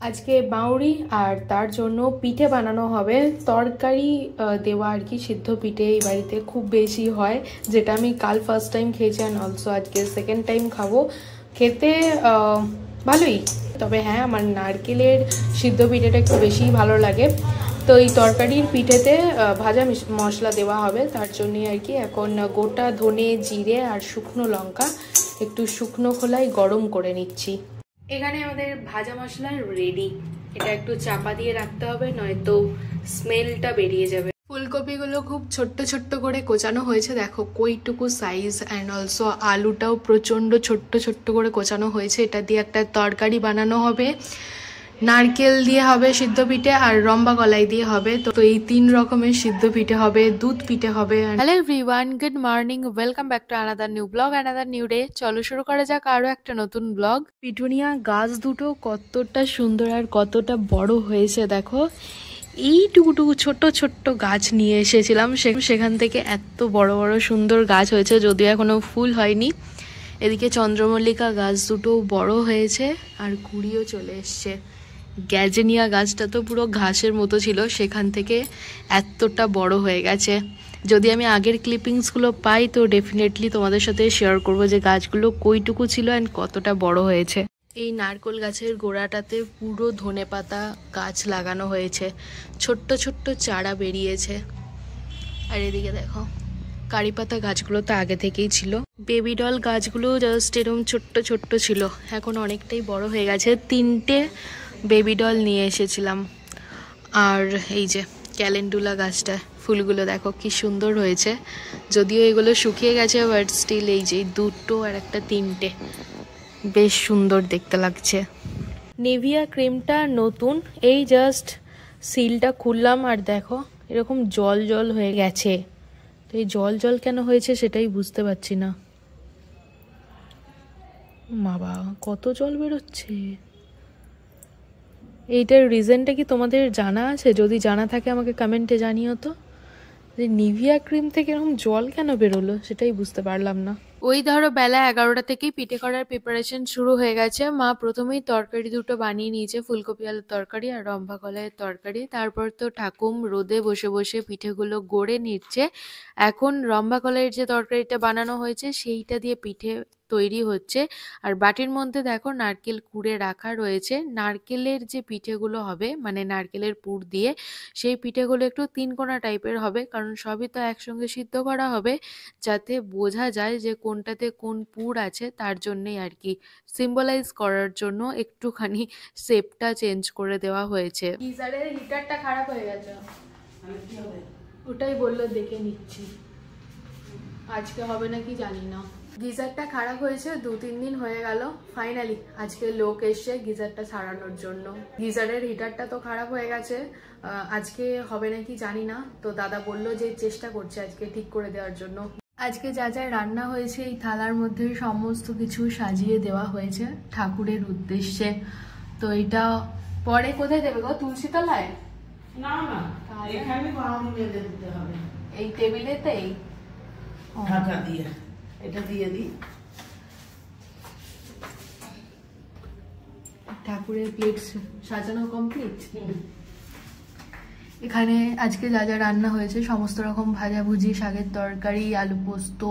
আজকে বাউরি আর তার জন্য পিঠে বানানো হবে। তরকারি দেওয়া আর কি, সিদ্ধ পিঠে এই বাড়িতে খুব বেশি হয়, যেটা আমি কাল ফার্স্ট টাইম খেয়েছি অ্যান্ড অলসো আজকে সেকেন্ড টাইম খাবো। খেতে ভালোই, তবে হ্যাঁ আমার নারকেলের সিদ্ধ পিঠেটা একটু বেশিই ভালো লাগে। তো এই তরকারির পিঠেতে ভাজা মশলা দেওয়া হবে, তার জন্যই আর কি এখন গোটা ধনে, জিরে আর শুকনো লঙ্কা একটু শুকনো খোলায় গরম করে নিচ্ছি। এখানে আমাদের ভাজা মশলা রেডি। এটা একটু চাপা দিয়ে রাখতে হবে, নয়তো স্মেলটা বেরিয়ে যাবে। ফুলকপিগুলো খুব ছোট্ট ছোট্ট করে কোচানো হয়েছে, দেখো কইটুকু সাইজ, অ্যান্ড অলসো আলুটাও প্রচণ্ড ছোট্ট ছোট্ট করে কোচানো হয়েছে। এটা দিয়ে একটা তরকারি বানানো হবে, নারকেল দিয়ে হবে সিদ্ধ পিঠে, আর রম্বা কলাই দিয়ে হবে। তো এই 3 রকমের সিদ্ধ পিঠে হবে, দুধ পিঠে হবে। Hello everyone, good morning, welcome back to another new blog, another new day. চলো শুরু করা যাক আরো একটা নতুন ব্লগ। পিটুনিয়া গাছ দুটো কতটা সুন্দর আর কতটা বড় হয়েছে দেখো। এইটুকুটুকু ছোট্ট ছোট্ট গাছ নিয়ে এসেছিলাম, সেখান থেকে এত বড় বড় সুন্দর গাছ হয়েছে, যদিও এখনো ফুল হয়নি। এদিকে চন্দ্রমল্লিকা গাছ দুটো বড় হয়েছে আর কুড়িও চলে এসছে। গ্যাজেনিয়া গাছটা তো পুরো ঘাসের মতো ছিল, সেখান থেকে এতটা বড় হয়ে গেছে। যদি আমি আগের ক্লিপিংসগুলো পাই তো ডেফিনেটলি তোমাদের সাথে শেয়ার করবো যে গাছগুলো কইটুকু ছিল অ্যান্ড কতটা বড় হয়েছে। এই নারকেল গাছের গোড়াটাতে পুরো ধনেপাতা গাছ লাগানো হয়েছে, ছোট্ট ছোট্ট চারা বেরিয়েছে। আর এদিকে দেখো কারি পাতা গাছগুলো তো আগে থেকেই ছিল। বেবি ডল গাছগুলো জাস্ট এরকম ছোট্ট ছোট্ট ছিল, এখন অনেকটাই বড় হয়ে গেছে। 3টে বেবি ডল নিয়ে এসেছিলাম। আর এই যে ক্যালেন্ডুলা গাছটা, ফুলগুলো দেখো কি সুন্দর হয়েছে, যদিও এগুলো শুকিয়ে গেছে, বাট স্টিল এই যে 2টো আর একটা 3টে বেশ সুন্দর দেখতে লাগছে। নেভিয়া ক্রিমটা নতুন, এই জাস্ট সিলটা খুললাম আর দেখো এরকম জল জল হয়ে গেছে। তো এই জল জল কেন হয়েছে সেটাই বুঝতে পারছি না। বাবা কত জল বেরোচ্ছে, এইটার রিজনটা কি তোমাদের জানা আছে? যদি জানা থাকে আমাকে কমেন্টে জানিও তো, যে নিভিয়া ক্রিম থেকে এরকম জল কেন বেরোলো সেটাই বুঝতে পারলাম না। ওই ধরো বেলা 11টা থেকেই পিঠে করার প্রিপারেশন শুরু হয়ে গেছে। মা প্রথমেই তরকারি দুটো বানিয়ে নিয়েছে, ফুলকপি আলুর তরকারি আর রম্ভা কলাইয়ের তরকারি। তারপর তো ঠাকুম রোদে বসে বসে পিঠেগুলো গড়ে নিচ্ছে। এখন রম্ভা কলাইয়ের যে তরকারিটা বানানো হয়েছে সেইটা দিয়ে পিঠে তৈরি হচ্ছে। আর বাটির মধ্যে দেখো নারকেল কুড়ে রাখা রয়েছে। নারকেলের যে পিঠেগুলো হবে, মানে নারকেলের পুর দিয়ে, সেই পিঠেগুলো একটু 3 কোনা টাইপের হবে, কারণ সবই তো একসঙ্গে সিদ্ধ করা হবে, যাতে বোঝা যায় যে কোনটাতে কোন পুর আছে। তার জন্যই আর কি, সিম্বলাইজ করার জন্য একটুখানি শেপটা চেঞ্জ করে দেওয়া হয়েছে। গিজারের হিটারটা খারাপ হয়ে গেছে, ওটাই বললো দেখে নিচ্ছি, আজকে হবে নাকি জানি না। গিজারটা খারাপ হয়েছে 2-3 দিন হয়ে গেল, ফাইনালি আজকে লোক এসছে গিজারটা সারানোর জন্য। গিজারের হিটারটা তো খারাপ হয়ে গেছে, আজকে হবে নাকি জানি না। তো দাদা বলল যে চেষ্টা করছে আজকে ঠিক করে দেওয়ার জন্য। আজকে যা যা রান্না হয়েছে এই থালার মধ্যে সমস্ত কিছু সাজিয়ে দেওয়া হয়েছে ঠাকুরের উদ্দেশ্যে। তো এটা পরে কোথায় দেবে গো? তুলসী তলায়? না না, এখানে বাউনি বেঁধে দিতে হবে। এই টেবিলেতেই ঢাকা দিয়ে এটা দিয়ে দিই। ঠাকুরের প্লেট সাজানো কমপ্লিট। এখানে আজকে যা যা রান্না হয়েছে সমস্ত রকম ভাজাভুজি, শাকের তরকারি, আলু পোস্ত,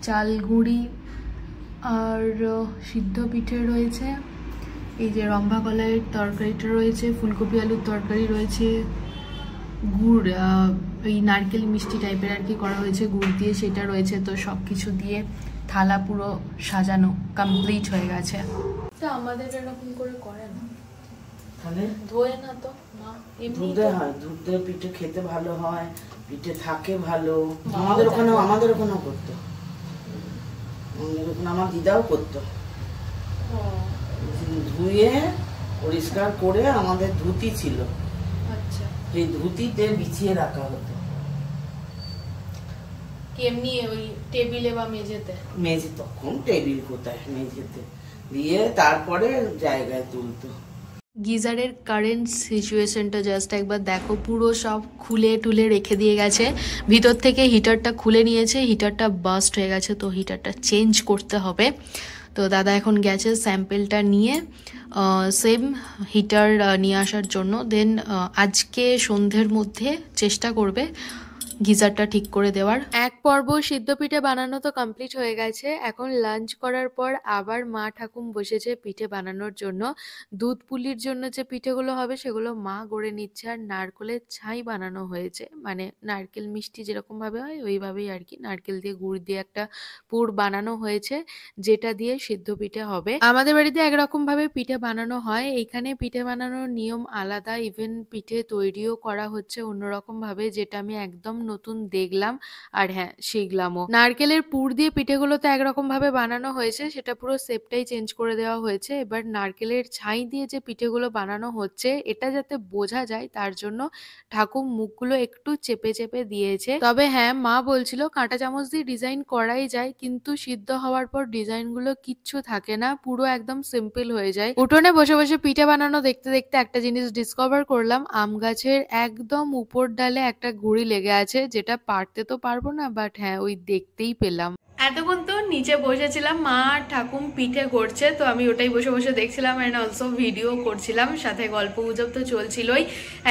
চাল গুঁড়ি আর সিদ্ধ পিঠে রয়েছে। এই যে রম্ভা কলাইয়ের তরকারিটা রয়েছে, ফুলকপি আলুর তরকারি রয়েছে, গুড় এই নারকেল মিষ্টি টাইপের আর কি করা হয়েছে গুড় দিয়ে, সেটা রয়েছে। তো সব কিছু দিয়ে থালা পুরো সাজানো কমপ্লিট হয়ে গেছে। তো আমাদের এরকম করে করে না, তাহলে ধোয়ে না তো মা, দুধে হয়, দুধের পিঠে খেতে ভালো হয়, পিঠে থাকে ভালো। আমাদের ওখানেও করতো, আমার দিদাও করতো। ধুয়ে পরিষ্কার করে আমাদের ধুতি ছিল, আচ্ছা, সেই ধুতিতে বিছিয়ে রাখা হতো। কেমনি ওই টেবিলে বা মেঝেতে? মেঝে, তখন টেবিল কোথায়, মেঝেতে দিয়ে তারপরে জায়গায় তুলতো। গিজারের কারেন্ট সিচুয়েশনটা জাস্ট একবার দেখো, পুরো সব খুলে টুলে রেখে দিয়ে গেছে। ভিতর থেকে হিটারটা খুলে নিয়েছে, হিটারটা বাস্ট হয়ে গেছে, তো হিটারটা চেঞ্জ করতে হবে। তো দাদা এখন গেছে স্যাম্পেলটা নিয়ে সেম হিটার নিয়ে আসার জন্য। দেন আজকে সন্ধ্যের মধ্যে চেষ্টা করবে গিজারটা ঠিক করে দেওয়ার। এক পর্ব সিদ্ধ পিঠে বানানো তো কমপ্লিট হয়ে গেছে। এখন লাঞ্চ করার পর আবার মা ঠাকুম বসেছে পিঠে বানানোর জন্য। দুধ পুলির জন্য যে পিঠেগুলো হবে সেগুলো মা গড়ে নিচ্ছে, আর নারকেলের ছাই বানানো হয়েছে, মানে নারকেল মিষ্টি যেরকম ভাবে হয় ওইভাবেই আর কি, নারকেল দিয়ে গুড় দিয়ে একটা পুর বানানো হয়েছে যেটা দিয়ে সিদ্ধ পিঠে হবে। আমাদের বাড়িতে একরকম ভাবে পিঠে বানানো হয়, এইখানে পিঠে বানানোর নিয়ম আলাদা, ইভেন পিঠে তৈরিও করা হচ্ছে অন্যরকম ভাবে, যেটা আমি একদম নতুন দেখলাম আর হ্যাঁ শিখলামও। নারকেলের পুর দিয়ে পিঠেগুলো তো একরকম ভাবে বানানো হয়েছে, সেটা পুরো শেপটাই চেঞ্জ করে দেওয়া হয়েছে। এবার নারকেলের ছাই দিয়ে যে পিঠেগুলো বানানো হচ্ছে এটা যাতে বোঝা যায় তার জন্য ঠাকুর মুখগুলো একটু চেপে চেপে দিয়েছে। তবে হ্যাঁ মা বলছিল কাঁটা চামচ দিয়ে ডিজাইন করাই যায়, কিন্তু সিদ্ধ হওয়ার পর ডিজাইনগুলো কিচ্ছু থাকে না, পুরো একদম সিম্পল হয়ে যায়। উঠোনে বসে বসে পিঠে বানানো দেখতে দেখতে একটা জিনিস ডিসকভার করলাম, আম গাছের একদম উপর ডালে একটা গুঁড়ি লেগে আছে, যেটা পারতে তো পারবো না, বাট হ্যাঁ ওই দেখতেই পেলাম। এতক্ষণ তো নিচে বসেছিলাম, মা ঠাকুম পিঠে করছে, তো আমি ওটাই বসে বসে দেখছিলাম অ্যান্ড অলসো ভিডিও করছিলাম, সাথে গল্প গুজব তো চলছিলই।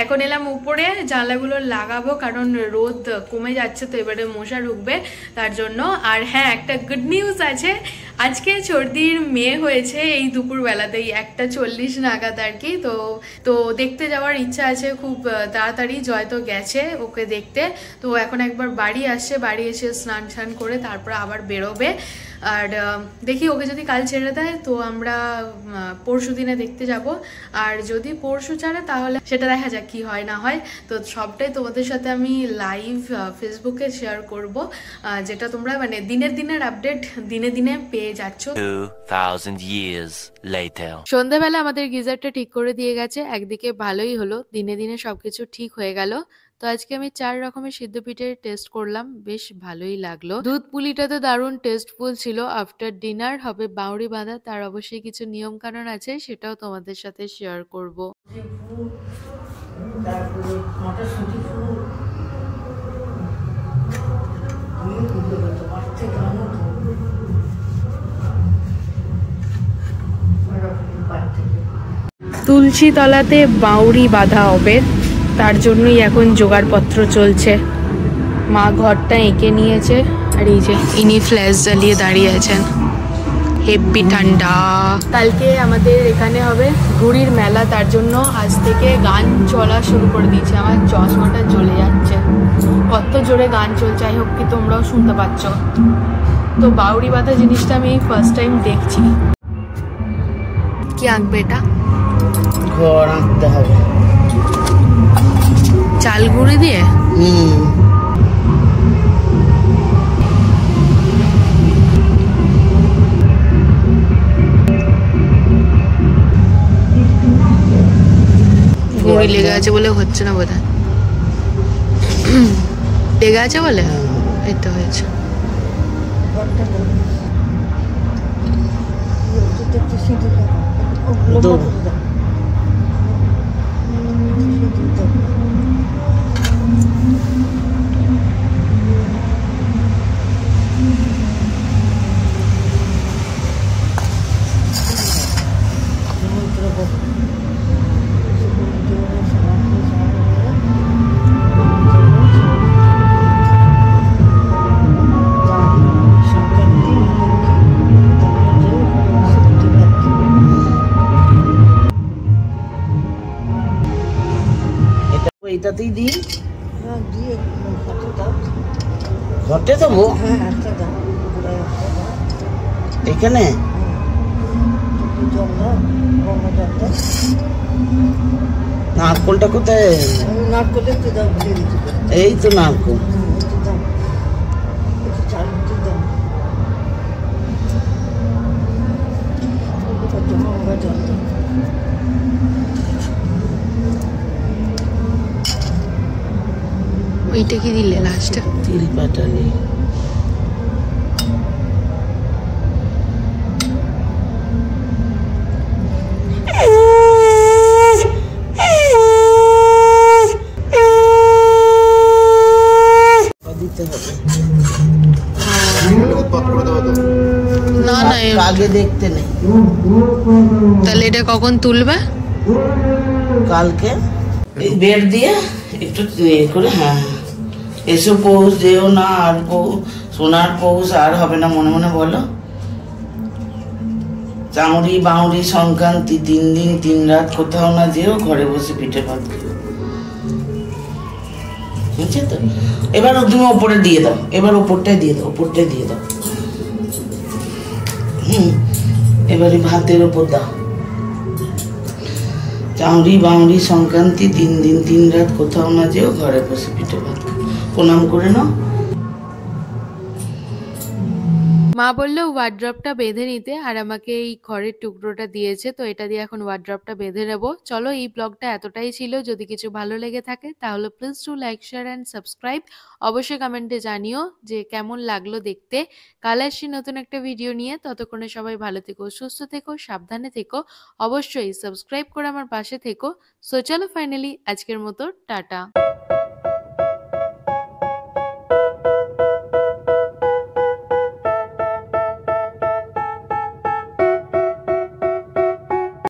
এখন এলাম উপরে, জানলাগুলো লাগাবো কারণ রোদ কমে যাচ্ছে তো এবারে মশা ঢুকবে তার জন্য। আর হ্যাঁ একটা গুড নিউজ আছে, আজকে চর্দির মেয়ে হয়েছে এই দুপুর বেলাতেই 1:40 নাগাদ আর কি। তো দেখতে যাওয়ার ইচ্ছা আছে খুব তাড়াতাড়ি, জয় তো গেছে ওকে দেখতে, তো এখন একবার বাড়ি আসছে, বাড়ি এসে স্নান টান করে তারপর আবার বেরোবে। আর দেখি ওকে যদি কাল ছেড়ে দেয় তো আমরা পরশু দিনে দেখতে যাব, আর যদি পরশু ছাড়ে তাহলে সেটা দেখা যাক কি হয় না হয়। তো সবটাই তোমাদের সাথে আমি লাইভ ফেসবুকে শেয়ার করব, যেটা তোমরা মানে দিনের আপডেট দিনে দিনে পেয়ে যাচ্ছ। 2000 years later সন্ধ্যাবেলা আমাদের গিজারটা ঠিক করে দিয়ে গেছে, একদিকে ভালোই হলো, দিনে দিনে সবকিছু ঠিক হয়ে গেল। তো আজকে আমি 4 রকমের সিদ্ধ পিঠের টেস্ট করলাম, বেশ ভালোই লাগলো। দুধ পুলিটা তো দারুণ টেস্টফুল ছিল। আফটার ডিনার হবে বাউরি বাঁধা, তার অবশ্যই কিছু নিয়ম কানুন আছে, সেটাও তোমাদের সাথে শেয়ার করব। তুলসী তলাতে বাউরি বাঁধা হবে, তার জন্যই এখন জোগাড়পত্র চলছে। মা ঘরটা এঁকে নিয়েছে, আর এই যে ইনি ফ্ল্যাশ জ্বালিয়ে দাঁড়িয়ে আছেন, হেব্বি ঠান্ডা। কালকে আমাদের এখানে হবে ঘুড়ির মেলা, তার জন্য আজ থেকে গান চলা শুরু করে দিয়েছে। আমার চশমাটা জ্বলে যাচ্ছে, কত জোরে গান চলছে, আই হোপ কি তোমরাও শুনতে পাচ্ছ। তো বাউরি বাঁধা জিনিসটা আমি ফার্স্ট টাইম দেখছি। কি আঁকবে এটা? ঘর আঁকতে হবে চাল গুঁড়ি দিয়ে। গুঁড়ি লেগে আছে বলে হচ্ছে না বোধহয়, লেগে আছে বলে এই তো হয়েছে। এটাতেই দিই, ঘটে দেবো এখানে। নারকলটা কোথায়? এই তো নারকল। ওইটা কি দিলে লাস্টে? তিল পাটালি। দিতে হবে না, না আজকে দেখতে নেই। তাহলে এটা কখন তুলবে? কালকে এই বেড দিয়ে একটু করে, হ্যাঁ এসো পৌষ যেও না, আর সোনার পৌষ আর হবে না মনে মনে বলো। চাউরি বাউরি সংক্রান্তি 3 দিন 3 রাত কোথাও না যেও, ঘরে বসে পিঠে ভাত খেও, বুঝছো তো? এবার তুমি ওপরে দিয়ে দাও, এবার ওপরটাই দিয়ে দাও, ওপরটাই দিয়ে দাও। এবারে ভাতের ওপর দাও। চাউরি বাউরি সংক্রান্তি 3 দিন 3 রাত কোথাও না যেও, ঘরে বসে পিঠে ভাত খাও। প্রণাম করে নাও। মা বললো ওয়ার্ড্রপটা বেঁধে নিতে, আর আমাকে এই খড়ের টুকরোটা দিয়েছে, তো এটা দিয়ে এখন ওয়ার্ড্রপটা বেঁধে নেবো। চলো, এই ব্লগটা এতটাই ছিল। যদি কিছু ভালো লেগে থাকে তাহলে please to like, share and subscribe. অবশ্যই কমেন্টে জানিও যে কেমন লাগলো দেখতে। কাল আসছি নতুন একটা ভিডিও নিয়ে। ততক্ষণে সবাই ভালো থেকো, সুস্থ থেকো, সাবধানে থেকো। অবশ্যই সাবস্ক্রাইব করে আমার পাশে থেকো। সো চলো, ফাইনালি আজকের মতো টাটা।